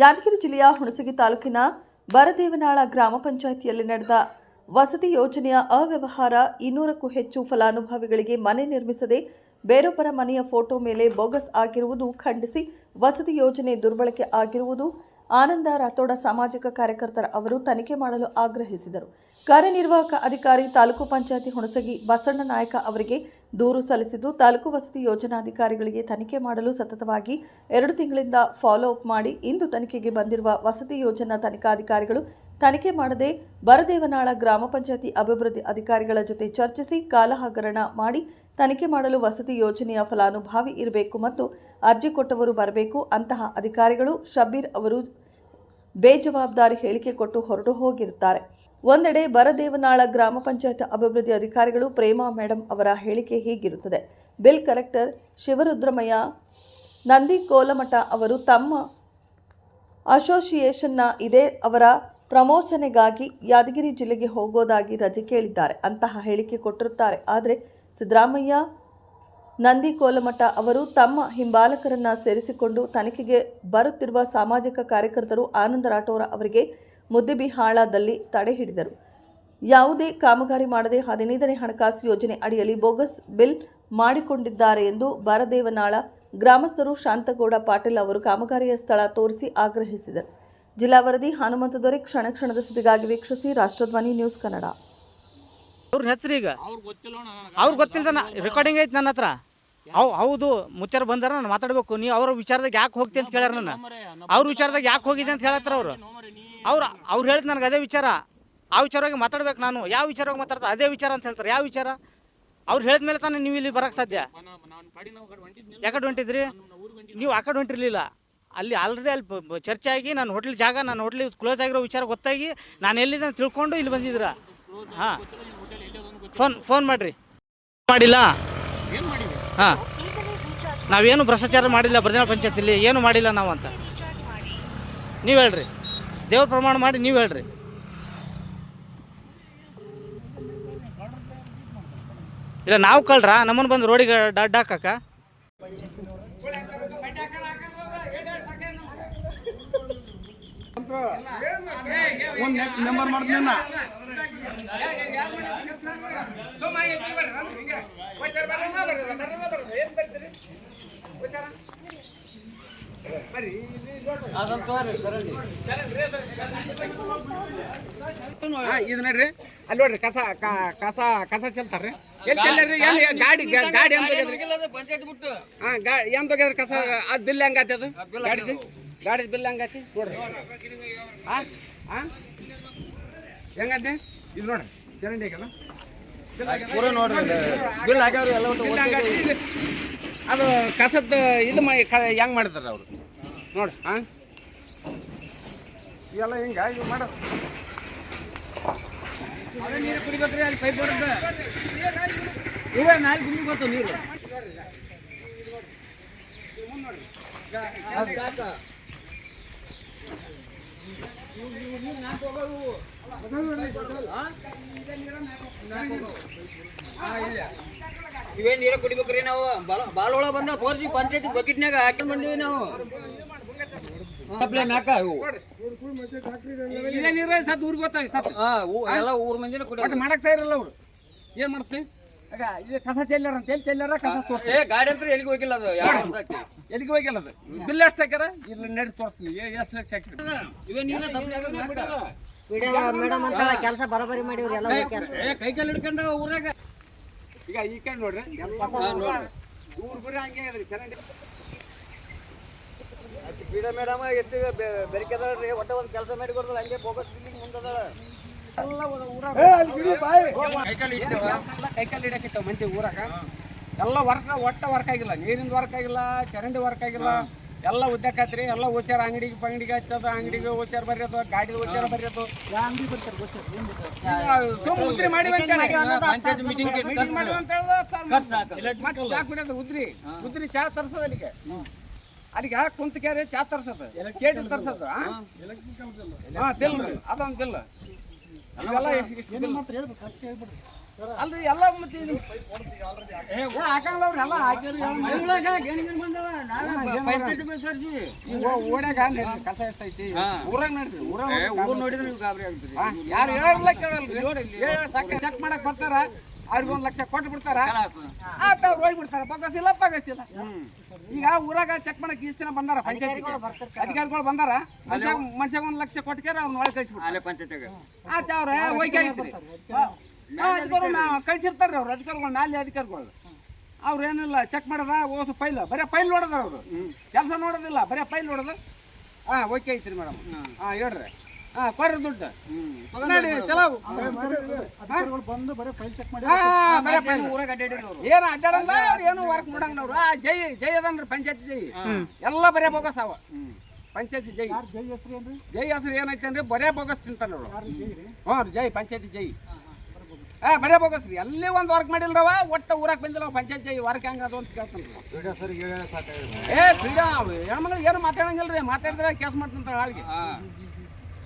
ಯಾದಗಿರಿ ಜಿಲ್ಲೆಯ ಹುಣಸಗಿ ತಾಲೂಕಿನ ಬರದೇವನಾಳ ಗ್ರಾಮ ಪಂಚಾಯಿತಿಯಲ್ಲಿ ನಡೆದ ವಸತಿ ಯೋಜನೆಯ ಅವ್ಯವಹಾರ 200ಕ್ಕೂ ಹೆಚ್ಚು ಫಲಾನುಭವಿಗಳಿಗೆ ಮನೆ ನಿರ್ಮಿಸದೆ ಬೇರೊಬ್ಬರ ಮನೆಯ ಫೋಟೋ ಮೇಲೆ ಬೋಗಸ್ ಆಗಿರುವುದು ಖಂಡಿಸಿ ವಸತಿ ಯೋಜನೆ ದುರ್ಬಳಕೆ ಆಗಿರುವುದು ಆನಂದ ರಾಥೋಡ ಸಾಮಾಜಿಕ ಕಾರ್ಯಕರ್ತರ ಅವರು ತನಿಖೆ ಮಾಡಲು ಆಗ್ರಹಿಸಿದರು. ಕಾರ್ಯನಿರ್ವಾಹಕ ಅಧಿಕಾರಿ ತಾಲೂಕು ಪಂಚಾಯಿತಿ ಹುಣಸಗಿ ಬಸಣ್ಣ ನಾಯಕ ಅವರಿಗೆ ದೂರು ಸಲ್ಲಿಸಿದ್ದು ತಾಲೂಕು ವಸತಿ ಯೋಜನಾಧಿಕಾರಿಗಳಿಗೆ ತನಿಖೆ ಮಾಡಲು ಸತತವಾಗಿ 2 ತಿಂಗಳಿಂದ ಫಾಲೋ ಅಪ್ ಮಾಡಿ ಇಂದು ತನಿಖೆಗೆ ಬಂದಿರುವ ವಸತಿ ಯೋಜನಾ ತನಿಖಾಧಿಕಾರಿಗಳು ತನಿಖೆ ಮಾಡದೆ ಬರದೇವನಾಳ ಗ್ರಾಮ ಪಂಚಾಯಿತಿ ಅಭಿವೃದ್ಧಿ ಅಧಿಕಾರಿಗಳ ಜೊತೆ ಚರ್ಚಿಸಿ ಕಾಲಹಗರಣ ಮಾಡಿ ತನಿಖೆ ಮಾಡಲು ವಸತಿ ಯೋಜನೆಯ ಫಲಾನುಭವಿ ಇರಬೇಕು ಮತ್ತು ಅರ್ಜಿ ಕೊಟ್ಟವರು ಬರಬೇಕು. ಅಂತಹ ಅಧಿಕಾರಿಗಳು ಶಬ್ಬೀರ್ ಅವರು ಬೇಜವಾಬ್ದಾರಿ ಹೇಳಿಕೆ ಕೊಟ್ಟು ಹೊರಟು ಹೋಗಿರುತ್ತಾರೆ. ಒಂದೆಡೆ ಬರದೇವನಾಳ ಗ್ರಾಮ ಪಂಚಾಯತ್ ಅಭಿವೃದ್ಧಿ ಅಧಿಕಾರಿಗಳು ಪ್ರೇಮಾ ಮೇಡಮ್ ಅವರ ಹೇಳಿಕೆ ಹೀಗಿರುತ್ತದೆ. ಬಿಲ್ ಕಲೆಕ್ಟರ್ ಶಿವರುದ್ರಮಯ್ಯ ನಂದಿ ಕೋಲಮಠ ಅವರು ತಮ್ಮ ಅಸೋಸಿಯೇಷನ್ನ ಇದೇ ಅವರ ಪ್ರಮೋಷನೆಗಾಗಿ ಯಾದಗಿರಿ ಜಿಲ್ಲೆಗೆ ಹೋಗೋದಾಗಿ ರಜೆ ಕೇಳಿದ್ದಾರೆ. ಅಂತಹ ಹೇಳಿಕೆ ಕೊಟ್ಟಿರುತ್ತಾರೆ. ಆದರೆ ಸಿದ್ದರಾಮಯ್ಯ ನಂದಿ ಕೋಲಮಠ ಅವರು ತಮ್ಮ ಹಿಂಬಾಲಕರನ್ನ ಸೇರಿಸಿಕೊಂಡು ತನಿಖೆಗೆ ಬರುತ್ತಿರುವ ಸಾಮಾಜಿಕ ಕಾರ್ಯಕರ್ತರು ಆನಂದ ರಾಠೋರ ಅವರಿಗೆ ಮುದ್ದೆಬಿಹಾಳದಲ್ಲಿ ತಡೆ ಹಿಡಿದರು. ಯಾವುದೇ ಕಾಮಗಾರಿ ಮಾಡದೆ 15ನೇ ಹಣಕಾಸು ಯೋಜನೆ ಅಡಿಯಲ್ಲಿ ಬೋಗಸ್ ಬಿಲ್ ಮಾಡಿಕೊಂಡಿದ್ದಾರೆ ಎಂದು ಬರದೇವನಾಳ ಗ್ರಾಮಸ್ಥರು ಶಾಂತಗೌಡ ಪಾಟೀಲ್ ಅವರು ಕಾಮಗಾರಿಯ ಸ್ಥಳ ತೋರಿಸಿ ಆಗ್ರಹಿಸಿದರು. ಜಿಲ್ಲಾ ವರದಿ ಹನುಮಂತ ದೊರೆ. ಕ್ಷಣ ಕ್ಷಣದ ಸುದ್ದಿಗಾಗಿ ವೀಕ್ಷಿಸಿ ರಾಷ್ಟ್ರಧ್ವನಿ ನ್ಯೂಸ್ ಕನ್ನಡ. ಅವ್ರ ಹೆಸರು ಈಗ ಅವ್ರು ಗೊತ್ತಿಲ್ಲ, ರೆಕಾರ್ಡಿಂಗ್ ಐತೆ ನನ್ನ ಹತ್ರ. ಹೌದು ಮುತ್ಯಾರು ಬಂದಾರ, ನಾನು ಮಾತಾಡಬೇಕು. ನೀವು ಅವ್ರ ವಿಚಾರದಾಗ ಯಾಕೆ ಹೋಗ್ತಿ ಅಂತ ಕೇಳ್ಯಾರ. ನನ್ನ ಅವ್ರ ವಿಚಾರದಾಗ ಯಾಕೆ ಹೋಗಿದೆ ಅಂತ ಹೇಳತ್ತಾರ ಅವ್ರು ಹೇಳಿದ್ ನನಗೆ ಅದೇ ವಿಚಾರ. ಆ ವಿಚಾರವಾಗಿ ಮಾತಾಡ್ಬೇಕು. ನಾನು ಯಾವ ವಿಚಾರವಾಗಿ ಮಾತಾಡ್ತಾರೆ ಅದೇ ವಿಚಾರ ಅಂತ ಹೇಳ್ತಾರೆ. ಯಾವ ವಿಚಾರ ಅವ್ರು ಹೇಳಿದ ಮೇಲೆ ತಾನೇ ನೀವು ಇಲ್ಲಿ ಬರೋಕ್ಕೆ ಸಾಧ್ಯ. ಯಾಕಡೆ ಹೊಂಟಿದ್ರಿ ನೀವು? ಆ ಕಡೆ ಹೊಂಟಿರ್ಲಿಲ್ಲ. ಅಲ್ಲಿ ಆಲ್ರೆಡಿ ಅಲ್ಲಿ ಚರ್ಚೆ ಆಗಿ ನಾನು ಹೋಟ್ಲ್ ಜಾಗ, ನಾನು ಹೋಟ್ಲ್ ಕ್ಲೋಸ್ ಆಗಿರೋ ವಿಚಾರ ಗೊತ್ತಾಗಿ ನಾನು ಎಲ್ಲಿದ್ದ ತಿಳ್ಕೊಂಡು ಇಲ್ಲಿ ಬಂದಿದ್ದೀರ. ಹಾಂ, ಫೋನ್ ಮಾಡಿರಿ. ಮಾಡಿಲ್ಲ. ಹಾಂ, ನಾವೇನು ಭ್ರಷ್ಟಾಚಾರ ಮಾಡಿಲ್ಲ ಬರದೇವನಾಳ ಪಂಚಾಯತಿಲಿ, ಏನು ಮಾಡಿಲ್ಲ ನಾವು ಅಂತ ನೀವು ಹೇಳ್ರಿ. ದೇವ್ರ ಪ್ರಮಾಣ ಮಾಡಿ ನೀವು ಹೇಳ್ರಿ. ಇಲ್ಲ ನಾವು ಕಳ್ರ ನಮ್ಮನ್ನು ಬಂದು ರೋಡಿಗೆ ಅಡ್ಡ ಹಾಕಕ್ಕ. ನಂಬರ್ ಮಾಡ್ತೀನಿ ಇದು ನೋಡ್ರಿ, ಅಲ್ಲಿ ನೋಡ್ರಿ ಕಸ ಕಸ ಕಸ ಚೆಲ್ತಾರ್ರಿ. ಎಲ್ಲಿ ಚೆಲ್ಲಾರ್ರಿ? ಗಾಡಿ ಗಾಡಿ ಏನ್ ತೊಗ್ಯಾರ ಕಸ? ಅದು ಬಿಲ್ ಹೆಂಗಾತಿ? ಅದು ಗಾಡಿದ ಬಿಲ್ ಹೆಂಗಾತಿ ನೋಡ್ರಿ. ಹೆಂಗಂತೆ ಇದು ನೋಡ್ರಿ, ಚರಂಡಿ ಆಗ್ಯದ ಅದು ಕಸದ್ದು ಇದು ಹೆಂಗ್ ಮಾಡಿದಾರ ಅವರು ನೋಡಿ. ಇವೆಲ್ಲ ಹಿಂಗ ಇದು ಮಾಡ ನೀರು ಕುಡಿಬೇಕ್ರಿ. ಅಲ್ಲಿ ಪೈಪ್ ಬರುತ್ತೆ, ಇವೇ ಮ್ಯಾಲೆ ಗುಂಡಿಗೆ ಗೊತ್ತು ನೀರು. ಇವೇ ನೀರ ಕುಡಿಬೇಕ್ರಿ. ನಾವು ಬಾಳೊಳ ಬಂದ ತೋರ್ಸಿ ಪಂಚಾಯತಿ ಬಕೆಟ್ನಾಗ ಹಾಕಿ ಬಂದಿವಿ ನಾವು. ಇದೇ ನೀರ ಸತ್ ಊರಿಗೆ ಗೊತ್ತಾಗ ಸತ್ ಎಲ್ಲ ಊರ್ ಮಂದಿನ ಕುಡಿ ಮಾಡಕ್ತಾ ಇರಲ್ಲ ಅವ್ರು. ಏನ್ ಮಾಡ್ತೀವಿ ಆಗ? ಇದು ಕಸ ಚೆಲ್ಲಾರ ಅಂತ ಎಲ್ಲಿ ಚೆಲ್ಲಾರ ಕಸ ತೋರಿಸಿ. ಗಾಡಿ ಅಂತ ಎಲ್ಲಿಗೆ ಹೋಗಿಲ್ಲ. ಅದು ಎಲ್ಲಿಗೆ ಹೋಗಿಲ್ಲ. ಅದು ಬಿಲ್ ಎಷ್ಟು ಹಾಕ್ಯಾರ ಇಲ್ಲಿ ನಡಿ ತೋರಿಸ್ತೀನಿ. ಎಷ್ಟು ಲಕ್ಷ ಹಾಕಿರಿ? ಇವೇ ನೀರ ಮೇಡಮ್ ಅಂತ ಕೆಲಸ ಬರಬರಿ ಮಾಡಿವ್ರಿ ಎಲ್ಲ ಕೈ ಕಾಲು ಹಿಡ್ಕೊಂಡ ಊರಾಗ. ಈಗ ಈ ಕಡೆ ನೋಡ್ರಿ, ಊರ್ ಬರೀ ಹಂಗೆ ಅದ್ರಿ ಚರಂಡಿ. ಮೇಡಮ್ ಎಷ್ಟು ಬೆರಕೆದಾಳ್ರಿ, ಒಟ್ಟ ಒಂದು ಕೆಲಸ ಮಾಡಿ ಕೊಡ್ತಾಳ. ಹಂಗೆ ಬೋಗಸ್ ಬಿಲ್ಲಿಂಗ್ ಮುಂದದಾಳ. ಕೈಕಾಲು ಹಿಡಕಿತ್ತಾವ ಮಂದಿ ಊರಾಗ. ಎಲ್ಲ ಒಟ್ಟ ವರ್ಕ್ ಆಗಿಲ್ಲ. ನೀರಿಂದ ವರ್ಕ್ ಆಗಿಲ್ಲ, ಚರಂಡಿ ವರ್ಕ್ ಆಗಿಲ್ಲ. ಎಲ್ಲ ಉದ್ದಕ್ಕಾತ್ರಿ. ಎಲ್ಲ ಓಚಾರ ಅಂಗಡಿಗೆ ಹಚ್ಚೋದು, ಅಂಗಡಿಗೆ ಓಚಾರ ಬರೆಯೋದು, ಗಾಡಿ ಓಚಾರ ಬರೆಯೋದು. ಅಂಗಡಿ ಬರ್ತಾರೆ ಉದ್ರಿ ಮಾಡಿ ಚಾ ಕುಡಿಯೋದು. ಉದ್ರಿ ಚಾ ತರ್ಸೋದು ಅಲ್ಲಿಗೆ ಕುಂತ ಕ್ಯಾರೆ ಚಾ ತರ್ಸೋದು, ಕೇಟಿ ತರ್ಸೋದು. ಬಿಲ್ ಅದೊಂದು ಬಿಲ್ ಇದೆಲ್ಲ ಇಷ್ಟು ಅಲ್ರಿ ಎಲ್ಲ ಮತ್ತೆ ಹಾಕಂಗ್ಲ ಅವ್ರು ಎಲ್ಲ ಹಾಕಿರಿ ಓಡ್ಯಾಗ ಕಸ ಎಷ್ಟೈತಿ ಊರಾಗ ನಡ್ರಿ ಊರ್ ನೋಡಿದ್ರೆ ಗಾಬರಿ ಆಗ್ತದೆ ಯಾರು ಹೇಳಲ್ಲ ಕೇಳಲ್ರಿ ಚೆಕ್ ಮಾಡಕ್ ಬರ್ತಾರ ಅವ್ರಿಗೆ 1 ಲಕ್ಷ ಕೊಟ್ಟು ಬಿಡ್ತಾರ ಆತ ಅವ್ರು ಹೋಗ್ಬಿಡ್ತಾರ ಪಗಸಿಲ್ಲ ಈಗ ಊರಾಗ ಚೆಕ್ ಮಾಡಕ್ ಇಷ್ಟ ದಿನ ಬಂದಾರ ಪಂಚಾಯತ್ ಅಧಿಕಾರಿಗಳು ಬಂದಾರ ಮನುಷ್ಯಾಗ 1 ಲಕ್ಷ ಕೊಟ್ಟಾರ ಅವ್ನ ಒಳಗೆ ಕಳಿಸ್ಬಿಡ್ತಾರೆ ಆತ ಅವ್ರ ಹೋಗಿ ಅಧಿಕಾರಿಗಳು ಕಳಿಸಿರ್ತಾರ್ರಿ ಅವ್ರು ಅಧಿಕಾರಿಗಳು ಮ್ಯಾಲೆ ಅಧಿಕಾರಿಗಳು ಅವ್ರು ಏನಿಲ್ಲ ಚೆಕ್ ಮಾಡದ ಓಸು ಫೈಲ್ ಬರೀ ಫೈಲ್ ನೋಡದ ಅವರು ಕೆಲಸ ನೋಡೋದಿಲ್ಲ ಬರೀ ಫೈಲ್ ನೋಡೋದು ಓಕೆ ಐತ್ರಿ ಮೇಡಮ್ ಹೇಳ್ರಿ ಕೊಡ್ರಿ ದುಡ್ಡು ನೋಡಿ ಚಲೋ ಏನು ಅಡ್ಡಾಡಲ್ಲ ಅವ್ರು ಏನು ವರ್ಕ್ ಮಾಡಂಗ್ನವ್ರು ಜೈ ಅದನ್ರಿ ಪಂಚಾಯತಿ ಜೈ ಎಲ್ಲ ಬರೇ ಬೋಗಸ್ ಅವ ಪಂಚಾಯತಿ ಜೈ ಹೆಸರು ಏನೈತೆ ಅಂದ್ರೆ ಬರೇ ಬೋಗಸ್ ತಿಂತಾರ ಹ್ಞೂ ಜೈ ಪಂಚಾಯತಿ ಜೈ ಬರೇ ಬೋಗಸ್ರಿ ಅಲ್ಲಿ ಒಂದು ವರ್ಕ್ ಮಾಡಿಲ್ರವ ಒಟ್ಟು ಊರಾಕ್ ಬಂದಿಲ್ಲ ಪಂಚಾಯತ್ ಜೈ ವರ್ಕ್ ಹೆಂಗದು ಅಂತ ಕೇಳ್ತಾನೆ ಫ್ರೀಡಮ್ ಹೆಣ್ಮಗಳು ಏನು ಮಾತಾಡಂಗಿಲ್ರಿ ಮಾತಾಡಿದ್ರೆ ಕೇಸ್ ಮಾಡ್ತಂತ ಆಳಿಗೆ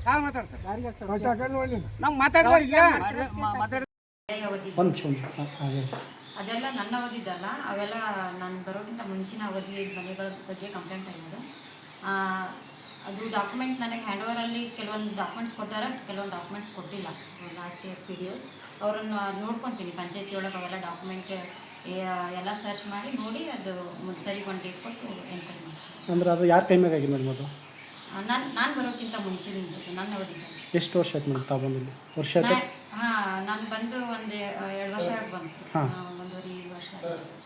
ಯಾರು ಮಾತಾಡ್ತಾರೆ ನಮ್ಗೆ ಮಾತಾಡೋರಿಗೆ ಅದೆಲ್ಲ ನನ್ನ ಅವಧಿದ್ದಲ್ಲ ಅವೆಲ್ಲ ನಾನು ಬರೋಕ್ಕಿಂತ ಮುಂಚಿನ ಅವಧಿ ಮನೆಗಳ ಬಗ್ಗೆ ಕಂಪ್ಲೇಂಟ್ ಆಗೋದು ಅದು ಡಾಕ್ಯುಮೆಂಟ್ ನನಗೆ ಹ್ಯಾಂಡ್ ಓವರಲ್ಲಿ ಕೆಲವೊಂದು ಡಾಕ್ಯುಮೆಂಟ್ಸ್ ಕೊಟ್ಟಾರೆ ಕೆಲವೊಂದು ಡಾಕ್ಯುಮೆಂಟ್ಸ್ ಕೊಟ್ಟಿಲ್ಲ ಲಾಸ್ಟ್ ಇಯರ್ PDOs ಅವ್ರನ್ನ ನೋಡ್ಕೊತೀನಿ ಪಂಚಾಯತಿ ಒಳಗೆ ಅವೆಲ್ಲ ಡಾಕ್ಯುಮೆಂಟ್ ಎಲ್ಲ ಸರ್ಚ್ ಮಾಡಿ ನೋಡಿ ಅದು ಸರಿ ಒಂದು ಡೇಟ್ ಕೊಟ್ಟು ಎಂಟ್ರಿ ಮಾಡ್ತೀನಿ. ಅಂದ್ರೆ ಅದು ಯಾರ ಕೈ ಮ್ಯಾಗ ಆಗಿದೆ ಮೇಡಮ್ ಅದು ನಾನು ಬರೋಕ್ಕಿಂತ ಮುಂಚಿನಿಂದ ನನ್ನ ಅವಧಿದ್ದು. ಎಷ್ಟು ವರ್ಷ ಆಯ್ತು ಮೇಡಮ್ ತಾವು ಬಂದಿಲ್ಲಿ ವರ್ಷ ಆಯ್ತು? ನಾನು ಬಂದು ಒಂದು 2 ವರ್ಷ ಆಗಿ ಬಂತು. 1.5 ವರ್ಷ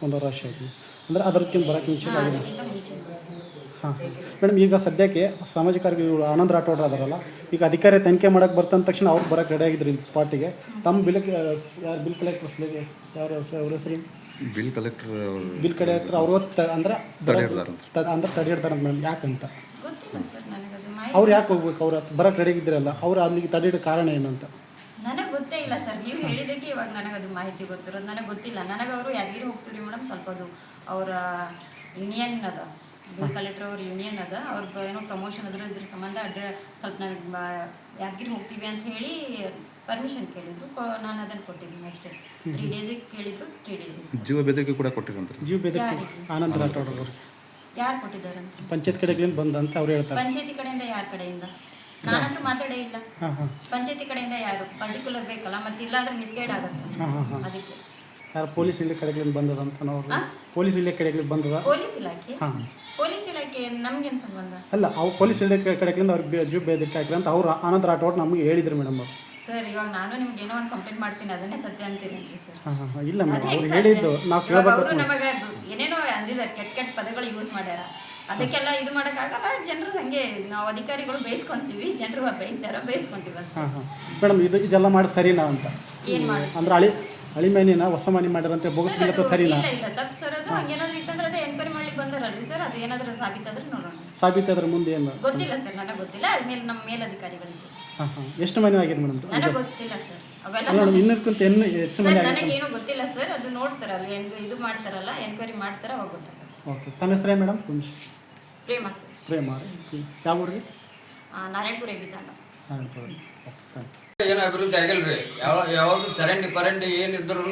1.5 ವರ್ಷ ಆಯ್ತು. ಅಂದರೆ ಅದಕ್ಕಿಂತ ಬರೋಕ್ಕೆ ಮುಂಚೆ ಅದಕ್ಕಿಂತ ಮುಂಚೆ. ಹಾಂ ಮೇಡಮ್, ಈಗ ಸದ್ಯಕ್ಕೆ ಸಾಮಾಜಿಕ ಕಾರ್ಯಗಳು ಆನಂದ್ ರಾಠೋಡ್ ಅದಾರಲ್ಲ, ಈಗ ಅಧಿಕಾರಿ ತನಿಖೆ ಮಾಡೋಕ್ಕೆ ಬರ್ತಂದ ತಕ್ಷಣ ಅವ್ರು ಬರೋಕ್ಕೆ ರೆಡಿ ಆಗಿದ್ರು ಇಲ್ಲಿ ಸ್ಪಾಟಿಗೆ. ತಮ್ಮ ಬಿಲ್ ಕಲೆಕ್ಟರ್ಸ್ ಯಾರು ಅವ್ರ ಹೆಸರು? ಬಿಲ್ ಕಲೆಕ್ಟರ್ ಅವರು ಅಂದ್ರೆ ತಡೆಯಿಡ್ತಾರಂತ ಮೇಡಮ್. ಯಾಕಂತ ಗೊತ್ತಿಲ್ಲ ಸರ್ ನನಗೆ ಅದು ಮಾಹಿತಿ. ಅವ್ರು ಯಾಕೆ ಹೋಗ್ಬೇಕು? ಅವ್ರು ಬರೋಕ್ಕೆ ರೆಡಿ ಇದ್ದಿರಲ್ಲ, ಅವ್ರು ಅಲ್ಲಿಗೆ ತಡೆಯಿಡೋ ಕಾರಣ ಏನಂತ ನನಗೆ ಗೊತ್ತೇ ಇಲ್ಲ ಸರ್. ನೀವು ಹೇಳಿದ್ದಕ್ಕೆ ಇವಾಗ ನನಗದು ಮಾಹಿತಿ ಗೊತ್ತಿರೋದು. ನನಗೆ ಗೊತ್ತಿಲ್ಲ. ನನಗೆ ಅವರು ಯಾದಗಿರಿ ಹೋಗ್ತೀರಿ ಮೇಡಮ್, ಸ್ವಲ್ಪ ಅದು ಅವರ ಯೂನಿಯನ್ ಅದ, ಬಿಲ್ ಕಲೆಕ್ಟರ್ ಅವ್ರ ಯೂನಿಯನ್ ಅದ, ಅವ್ರಿಗೆ ಏನೋ ಪ್ರಮೋಷನ್ ಇದ್ರ ಸಂಬಂಧ ಸ್ವಲ್ಪ ನನಗೆ ಯಾದಗಿರಿ ಹೋಗ್ತೀವಿ ಅಂತ ಹೇಳಿ ಪರ್ಮಿಷನ್ ಕೇಳಿದ್ರು. ನಾನು ಅದನ್ನು ಕೊಟ್ಟಿದ್ದೀನಿ ಅಷ್ಟೇ. 3 ಡೇಸಿಗೆ ಕೇಳಿದ್ರು, 3 ಡೇಸ್. ಜೀವ ಬೆದರಿಕೆ ಕೂಡ ಕೊಟ್ಟಿರಂತಾರೆ. ಜೀವ ಬೆದರಿಕೆ ಆನಂದ್ ರಾಠೋಡ್ ಅವರು ಯಾರು ಕೊಟ್ಟಿದ್ದಾರಂತ? ಪಂಚಾಯತ್ ಕಡೆಗಳಿಂದ ಬಂದಂತ ಅವ್ರು ಹೇಳ್ತಾರೆ. ಪಂಚಾಯತಿ ಕಡೆಯಿಂದ ಯಾರ ಕಡೆಯಿಂದ? ನಾನಂತೂ ಮಾತಾಡೇ ಇಲ್ಲ. ಪಂಚಾಯತಿ ಕಡೆಯಿಂದ ಯಾರು ಪರ್ಟಿಕ್ಯುಲರ್ ಬೇಕಲ್ಲ, ಮತ್ತೆ ಇಲ್ಲಾಂದ್ರೆ ಮಿಸ್ಗೈಡ್ ಆಗುತ್ತೆ. ಅದಕ್ಕೆ ಯಾರು ಪೊಲೀಸ್ ಇಲಾಖೆ ಕಡೆಗಳಿಂದ ಬಂದದಂತ ನಾವು ಪೊಲೀಸ್ ಇಲಾಖೆ ಕಡೆಗಳಿಂದ ಬಂದದ. ಪೊಲೀಸ್ ಇಲಾಖೆ? ಪೊಲೀಸ್ ಇಲಾಖೆ ನಮ್ಗೇನು ಸಂಬಂಧ? ಅಲ್ಲ, ಅವ್ರು ಪೊಲೀಸ್ ಇಲಾಖೆ ಕಡೆಗಳಿಂದ ಅವ್ರಿಗೆ ಜೀವ ಬೆದರಿಕೆ ಹಾಕಿರ ಅಂತ ಅವ್ರು ಆನಂದ್ ರಾಠೋಡ್ ನಮಗೆ ಹೇಳಿದ್ರು ಮೇಡಮ್ ಅವರು. ಸರ್ ಇವಾಗ ನಾನು ನಿಮ್ಗೆ ಏನೋ ಒಂದು ಕಂಪ್ಲೇಂಟ್ ಮಾಡ್ತೀನಿ, ಅದನ್ನೇ ಸತ್ಯ ಅಂತೀರೇನ್ರಿ ಸರ್? ಇಲ್ಲ ಮೇಡಮ್, ಅವ್ರು ಹೇಳಿದ್ದು ನಾವು ಕೇಳಬೇಕು. ಅವರು ನಮಗೆ ಏನೇನೋ ಅಂದಿದ್ದಾರೆ, ಕೆಟ್ಟ ಪದಗಳು ಯೂಸ್ ಮಾಡ್ಯಾರ. ಅದಕ್ಕೆಲ್ಲ ಇದು ಮಾಡೋಕ್ಕಾಗಲ್ಲ. ಜನರು ಹಂಗೆ ನಾವು ಅಧಿಕಾರಿಗಳು ಬೇಯಿಸ್ಕೊಂತೀವಿ, ಜನರು ಬೇಯಿಸ್ಕೊಂತೀವಿ ಅಷ್ಟೇ. ಮೇಡಮ್, ಇದೆಲ್ಲ ಮಾಡಿ ಸರಿನಾ ಅಂತ? ಏನು ಮಾಡಿ ಅಂದ್ರೆ ಅಳಿಮೇನಿನ ಹೊಸ ಮನೆ ಮಾಡಿರಂತೆ ಬೋಗಸ್ಬಿಲ್ಲತ್ತ ಸರಿನಾ? ಇಲ್ಲ ತಪ್ಪು ಸರ್. ಅದು ಹಂಗೇನಾದ್ರು ಇತ್ತಂದ್ರೆ ಅದೇ ಎನ್ಕ್ವೈರಿ ಮಾಡ್ಲಿಕ್ಕೆ ಬಂದಾರಲ್ರಿ ಸರ್. ಅದು ಏನಾದರೂ ಸಾಬೀತಾದ್ರೆ ನೋಡೋಣ. ಸಾಬೀತಾದ್ರೆ ಮುಂದೆ ಏನು ಗೊತ್ತಿಲ್ಲ ಸರ್, ನನಗೆ ಗೊತ್ತಿಲ್ಲ. ಅದ್ಮೇಲೆ ನಮ್ಮ ಮೇಲಧಿಕಾರಿಗಳಿದ್ದು. ಎಷ್ಟು ಮನೆ ಆಗಿದೆ ಮೇಡಮ್? ನನಗೆ ಗೊತ್ತಿಲ್ಲ ಸರ್. ಅವೆಲ್ಲ ಇನ್ನೂರಕ್ಕಿಂತ ಹೆಚ್ಚು ಮನೆ ಆಗಿದೆ. ನನಗೇನು ಗೊತ್ತಿಲ್ಲ ಸರ್. ಅದು ನೋಡ್ತಾರಲ್ಲ, ಇದು ಮಾಡ್ತಾರಲ್ಲ, ಎನ್ಕ್ವೈರಿ ಮಾಡ್ತಾರ, ಅವಾಗ ಗೊತ್ತಾಗುತ್ತೆ. ಓಕೆ, ತಮ್ಮ ಹೆಸರೇ ಮೇಡಮ್? ಪ್ರೇಮ ಸರ್. ಪ್ರೇಮ, ಯಾವ ಊರಿಗೆ? ನಾರಾಯಣಪುರ ಬಿದ್ದಾನ. ಏನು ಅಭಿವೃದ್ಧಿ ಆಗಿಲ್ರಿ. ಯಾವಾಗ ಚರಂಡಿ ಏನಿದ್ರು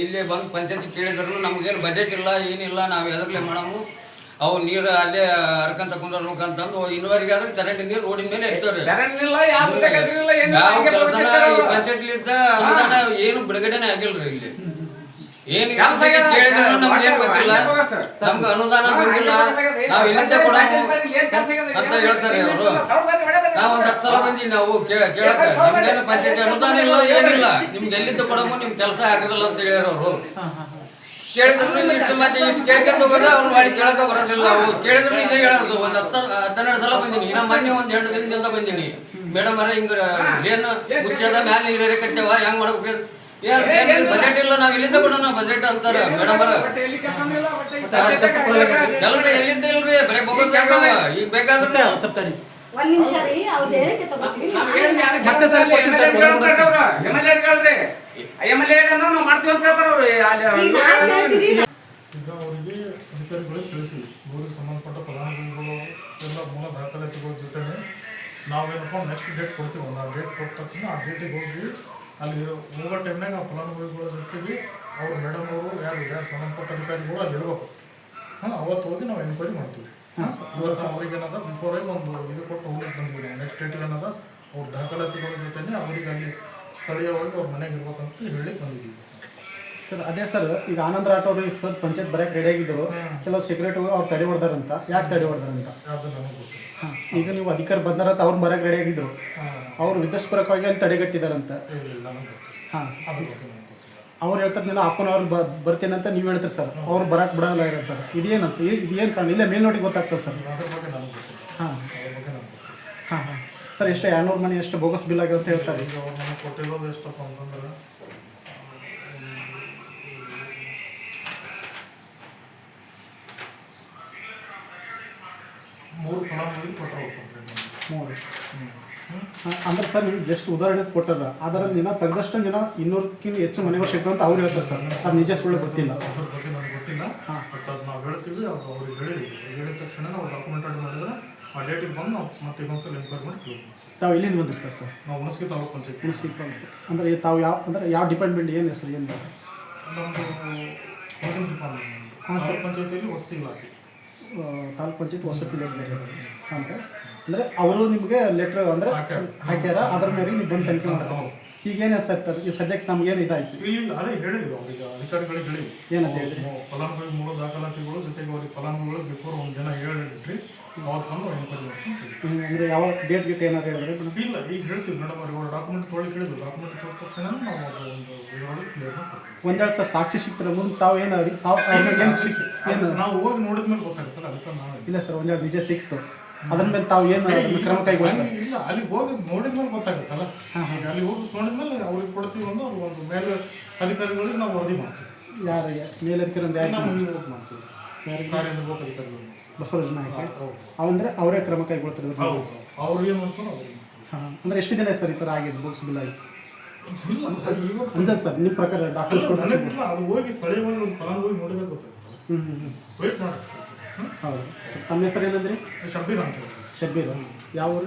ಇಲ್ಲೇ ಬಂದು ಪಂಚಾಯತಿ ಕೇಳಿದ್ರು ನಮಗೇನು ಬಜೆಟ್ ಇಲ್ಲ, ಏನಿಲ್ಲ, ನಾವು ಎದರ್ಲೆ ಮಾಡಮು. ಅವು ನೀರು ಅಲ್ಲೇ ಹರ್ಕಂತ ಕುಂದ್ರಬೇಕಂತಂದು ಇನ್ನುವರೆಗೆ ಆದ್ರೆ ಚರಂಡಿ ನೀರು ರೋಡಿನ ಮೇಲೆ ಇರ್ತಾವ್ರಿ. ಯಾವ ಕೆಲಸನ ಈ ಪಂಚಾಯತ್ಲಿದ್ದ ಅನುದಾನ ಏನು ಬಿಡುಗಡೆನೇ ಆಗಿಲ್ರಿ. ಇಲ್ಲಿ ಏನು ಕೇಳಿದ್ರು ನಮ್ಗೇನು ಗೊತ್ತಿಲ್ಲ, ನಮ್ಗೆ ಅನುದಾನ ಬಂದಿಲ್ಲ, ನಾವು ಎಲ್ಲಿಂದ ಕೊಡಮು ಅಂತ ಹೇಳ್ತಾರೆ ಅವರು. ನಾವು ಒಂದು 10 ಸಲ ಬಂದೀವಿ ನಾವು ಕೇಳಕ್ಕೆ. ನಮ್ಗೇನು ಪಂಚಾಯತಿ ಅನುದಾನ ಇಲ್ಲ, ಏನಿಲ್ಲ, ನಿಮ್ಗೆ ಎಲ್ಲಿಂದ ಕೊಡಮು, ನಿಮ್ ಕೆಲಸ ಆಗೋದಿಲ್ಲ ಅಂತ ಹೇಳಿರೋರು. ಕೇಳಿದ್ರು ಇಷ್ಟು ಮತ್ತೆ ಇಷ್ಟು ಕೇಳ್ಕೊಂಡು ಹೋಗೋದು, ಅವ್ರು ಮಾಡಿ ಕೇಳಕ್ಕೆ ಬರೋದಿಲ್ಲ. ಅವು ಕೇಳಿದ್ರು ಇದೇ ಹೇಳೋದು. ಒಂದು 10-12 ಸಲ ಬಂದೀನಿ. ಇನ್ನ ಮೊನ್ನೆ ಒಂದು 2 ದಿನದಿಂದ ಬಂದೀನಿ. ಮೇಡಮ್ ಅರ ಹಿಂಗ ಏನು ಮುಚ್ಚದ ಮ್ಯಾಲೆ ನೀರು ಕಚ್ಚವ ಹೆಂಗ್ ಮಾಡ್ಬೇಕು? ಬಜೆಟ್ ಇಲ್ಲ, ನಾವ್ ಇಲ್ಲಿಂದ ಕೊಡೋಣ ಬಜೆಟ್ ಅಂತಾರ ಮೇಡಮ್ ಅರ. ಕೆಲಸ ಎಲ್ಲಿಂದ ಇಲ್ರಿ, ಬರೀ ಬೋಗಸ್ ಈಗ ಬೇಕಾದ್ರೆ ಒಂದ್ ನಿಮಿಷ ರೀ, ಅವ್ರು ಹೇಳಿಕೆ ತಗೋತೀವಿ. ಮಾಡ್ತೀವಿ ಅಂತ ಹೇಳ್ತಾರ ಅವ್ರು. ಈಗ ಅವರಿಗೆ ಅಧಿಕಾರಿಗಳು ತಿಳಿಸಿ ಊರಿಗೆ ಸಂಬಂಧಪಟ್ಟ ಫಲಾನುಭವಿಗಳು ಎಲ್ಲ ಮೂಲ ದಾಖಲಾತಿಗಳ ಜೊತೆ ನಾವೇನಪ್ಪ ನೆಕ್ಸ್ಟ್ ಡೇಟ್ ಕೊಡ್ತೀವಿ, ಒಂದು ಆ ಡೇಟ್ ಕೊಟ್ಟ ತಕ್ಷಣ ಆ ಡೇಟಿಗೆ ಹೋಗಿ ಅಲ್ಲಿ ಹೋಗೋ ಟೈಮ್ನಾಗ ಆ ಫಲಾನುಭವಿಗಳ ಜೊತೆಗೆ ಅವ್ರು ಮೇಡಮ್ ಅವರು ಯಾರು ಸಂಬಂಧಪಟ್ಟ ಅಧಿಕಾರಿಗಳು ಅಲ್ಲಿ ಇರಬೇಕು. ಅವತ್ತು ಹೋಗಿ ನಾವು ಎನ್ಕ್ವೈರಿ ಮಾಡ್ತೀವಿ. ಇವತ್ತು ಅವ್ರಿಗೆ ಏನದ ಬಿಫೋರಾಗಿ ಒಂದು ಇದು ಕೊಟ್ಟು ಹೋಗ್ಲಿಕ್ಕೆ ಬಂದ್ವಿ ನಾವು. ನೆಕ್ಸ್ಟ್ ಡೇಟಿಗೆ ಏನದ ಅವ್ರ ದಾಖಲಾತಿಗಳ ಜೊತೆನೇ ಅವರಿಗೆ ಅಲ್ಲಿ ಸ್ಥಳೀಯವಾಗಿ ಅವ್ರ ಮನೆಗೆ ಇರ್ಬೇಕಂತ ಹೇಳಿ ಬಂದಿದ್ದೀವಿ ಸರ್. ಅದೇ ಸರ್, ಈಗ ಆನಂದ್ ರಾಠೋಡ್ ಸರ್ ಪಂಚಾಯತ್ ಬರೋಕ್ಕೆ ರೆಡಿ ಆಗಿದ್ದರು, ಕೆಲವು ಸೆಕ್ರೆಟರಿ ಅವ್ರು ತಡೆ ಹೊಡೆದಾರಂತ. ಯಾಕೆ ತಡೆ ಹೊಡೆದಾರಂತ? ಅದು ನನಗೆ ಗೊತ್ತಿಲ್ಲ. ಹಾಂ, ಈಗ ನೀವು ಅಧಿಕಾರ ಬಂದಾರಂತ ಅವ್ರು ಬರೋಕ್ಕೆ ರೆಡಿ ಆಗಿದ್ದರು, ಅವ್ರು ವಿಧ್ವಸ್ಪರಕವಾಗಿ ಅಲ್ಲಿ ತಡೆಗಟ್ಟಿದಾರಂತ. ಇಲ್ಲ ನನಗೆ ಗೊತ್ತಿಲ್ಲ, ಹಾಂ, ಅದ್ರ ಬಗ್ಗೆ ನನಗೆ ಗೊತ್ತಿಲ್ಲ. ಅವ್ರು ಹೇಳ್ತಾರೆ ನಾನು ಹಾಫ್ ಆನ್ ಅವರ್ ಬರ್ತೀನಿ ಅಂತ ನೀವು ಹೇಳ್ತೀರಿ ಸರ್, ಅವ್ರು ಬರೋಕ್ಕೆ ಬಿಡೋಲ್ಲ ಇರೋದು ಸರ್. ಇದೇನಂತ ಇದೇನು ಕಾರಣ? ಇಲ್ಲೇ ಮೇಲ್ನೋಟಿಗೆ ಗೊತ್ತಾಗ್ತದೆ ಸರ್. ಅದ್ರ ಬಗ್ಗೆ ನನಗೆ ಗೊತ್ತಿಲ್ಲ. ಹಾಂ ಅದ್ರ ಬಗ್ಗೆ ನನಗೆ ಗೊತ್ತಿಲ್ಲ. ಹಾಂ ಹಾಂ ಸರ್, ಎಷ್ಟು 200 ಮನೆ ಎಷ್ಟು ಬೋಗಸ್ ಬಿಲ್ ಆಗಿದೆ ಅಂತ ಹೇಳ್ತಾರೆ. ಈಗ ಅವ್ರು ನನಗೆ ಕೊಟ್ಟಿರೋದು ಎಷ್ಟಪ್ಪ ಅಂತಂದ್ರೆ 3 ಫಲಾನುಭವಿಗೆ ಕೊಟ್ಟರು. 3 ಅಂದ್ರೆ ಸರ್, ನೀವು ಜಸ್ಟ್ ಉದಾಹರಣೆ ಕೊಟ್ಟಾರ, ಅದರ ದಿನ ತೆಗೆದಷ್ಟು ದಿನ 200ಕ್ಕಿಂತ ಹೆಚ್ಚು ಮನೆಗಳು ಸಿಗ್ತಾವೆ ಅಂತ ಅವ್ರು ಹೇಳ್ತಾರೆ ಸರ್. ಅದು ನಿಜ ಸುಳ್ಳು ಗೊತ್ತಿಲ್ಲ. ಅದ್ರ ಬಗ್ಗೆ ನನಗೆ ಗೊತ್ತಿಲ್ಲ. ಬಟ್ ಅದು ನಾವು ಹೇಳ್ತೀವಿ, ಅದು ಅವ್ರಿಗೆ ಹೇಳಿದ್ದೀವಿ. ಹೇಳಿದ ತಕ್ಷಣ ನಾವು ಡಾಕ್ಯುಮೆಂಟ್ ರೆಡಿ ಮಾಡಿದ್ರೆ ಆ ಡೇಟಿಗೆ ಬಂದು ನಾವು ಮತ್ತೆ ಇನ್ನೊಂದ್ಸಲ ಎನ್ಕ್ವೈರಿ ಮಾಡಿ ಕ್ಲೋಸ್ ಮಾಡ್ತೀವಿ. ತಾವು ಎಲ್ಲಿಂದ ಬಂದ್ರಿ ಸರ್? ನಾವು ಹುಣಸಗಿ ತಾಲೂಕು ಪಂಚಾಯತ್. ಅಂದರೆ ತಾವು ಯಾವ ಡಿಪಾರ್ಟ್ಮೆಂಟ್ ಏನು ಹೆಸರು ಏನು? ನಮ್ಮದು ಹೌಸಿಂಗ್ ಡಿಪಾರ್ಟ್ಮೆಂಟ್. ತಾಲೂಕು ಪಂಚಾಯತಿಯಲ್ಲಿ ವಸತಿ ಇಲಾಖೆ. ತಾಲೂಕು ಪಂಚಾಯತ್ ವಸತಿ ಇಲಾಖೆ ಅಂದರೆ ಅವರು ನಿಮಗೆ ಲೆಟ್ರ್ ಅಂದರೆ ಹಾಕ್ಯಾರ, ಅದ್ರ ಮೇಲೆ ನೀವು ಬಂದು ತನಿಖೆ ಮಾಡೋದು. ಈಗೇನು ಸರ್ ಈ ಸದ್ಯಕ್ಕೆ ನಮ್ಗೇನು ಇದಾಯ್ತು? ಇಲ್ಲ, ಅದೇ ಹೇಳಿದ್ವಿ ಅವ್ರಿಗೆ, ಅಧಿಕಾರಿಗಳಿಗೆ ಹೇಳಿದ್ವಿ. ಏನಂತ ಹೇಳಿದ್ರಿ? ಫಲಾನುಭವಿ ಮೂಲ ದಾಖಲಾತಿಗಳು ಜೊತೆಗೆ ಅವ್ರಿಗೆ ಫಲಾನುಭವಿಗಳು ಬಿಫೋರ್ ಒಂದು ದಿನ ಹೇಳಿಟ್ರಿ, ಅವತ್ತು ಬಂದು ಎನ್ಕ್ವೈರಿ ಮಾಡ್ತೀವಿ. ಅಂದರೆ ಯಾವ ಡೇಟ್ ಗೀಟ್ ಏನಾದ್ರು ಹೇಳಿದ್ರೆ? ಇಲ್ಲ, ಈಗ ಹೇಳ್ತೀವಿ ಮೇಡಮ್ ಅವ್ರಿಗೆ. ಅವ್ರು ಡಾಕ್ಯುಮೆಂಟ್ ತೊಗೊಳ್ಳಿಕ್ಕೆ ಹೇಳಿದ್ವಿ. ಡಾಕ್ಯುಮೆಂಟ್ ತೊಗೊಂಡ ತಕ್ಷಣ ನಾವು ಅದು ಒಂದು ವಿವರಣೆ ಕ್ಲಿಯರ್ ಮಾಡ್ತೀವಿ. ಒಂದೇಳು ಸರ್ ಸಾಕ್ಷಿ ಸಿಗ್ತಾರೆ ಮುಂದೆ ತಾವು ಏನು ಏನು ಶಿಕ್ಷೆ ಏನು ನಾವು ಹೋಗಿ ನೋಡಿದ್ಮೇಲೆ ಗೊತ್ತಾಗುತ್ತಲ್ಲ, ಅದಕ್ಕೆ ನಾವು ಇಲ್ಲ ಸರ್, ಒಂದೇಳು ನಿಜ ಸಿಕ್ತು, ಅದ್ರ ಮೇಲೆ ತಾವು ಏನು ಕ್ರಮ ಕೈಗೊಳ್ತಾರೆ? ಇಲ್ಲ, ಅಲ್ಲಿ ಹೋಗಿ ನೋಡಿದ್ಮೇಲೆ ಗೊತ್ತಾಗುತ್ತಲ್ಲ. ಈಗ ಅಲ್ಲಿ ಹೋಗಿ ನೋಡಿದ್ಮೇಲೆ ಅವ್ರಿಗೆ ಕೊಡ್ತೀವಿ, ಒಂದು ಅದು ಒಂದು ಮೇಲೆ ಅಧಿಕಾರಿಗಳಿಗೆ ನಾವು ವರದಿ ಮಾಡ್ತೀವಿ. ಯಾರಿಗೆ ಮೇಲಧಿಕಾರಿ ಅಂದ್ರೆ ಯಾರು ನಾವು ಹೋಗಿ ಮಾಡ್ತೀವಿ? ಯಾರಿಗೆ? ಕಾರ್ಯನಿರ್ವಾಹಕ ಅಧಿಕಾರಿಗಳು ಬಸವರಾಜ ನಾಯಕ. ಅವಂದ್ರೆ ಅವರೇ ಕ್ರಮ ಕೈಗೊಳ್ತಾರೆ. ಅವ್ರು ಏನು ಮಾಡ್ತಾರೋ ಅವ್ರಿಗೆ. ಹಾಂ, ಅಂದರೆ ಎಷ್ಟು ದಿನ ಸರ್ ಈ ಥರ ಆಗಿದೆ ಬುಕ್ಸ್ ಬಿಲ್ ಆಗಿ? ಇಲ್ಲ ಸರ್, ಇವತ್ತು ಅಂಜಲ್ ಸರ್, ನಿಮ್ಮ ಪ್ರಕಾರ ಡಾಕ್ಯುಮೆಂಟ್ ನನಗಿಲ್ಲ, ಅದು ಹೋಗಿ ಸ್ಥಳೀಯವಾಗಿ ಒಂದು ಫಲಾನುಭವಿ ನೋಡಿದಾಗ ಗೊತ್ತಾಗುತ್ತೆ. ವೇಟ್ ಮಾಡಿ. ಹೌದು. ತಮ್ಮ ಹೆಸರು ಏನಂದ್ರಿ? ಶಬ್ಬೀರ್ ಅಂತ. ಶಬ್ಬೀರ್. ಯಾವ ಊರು?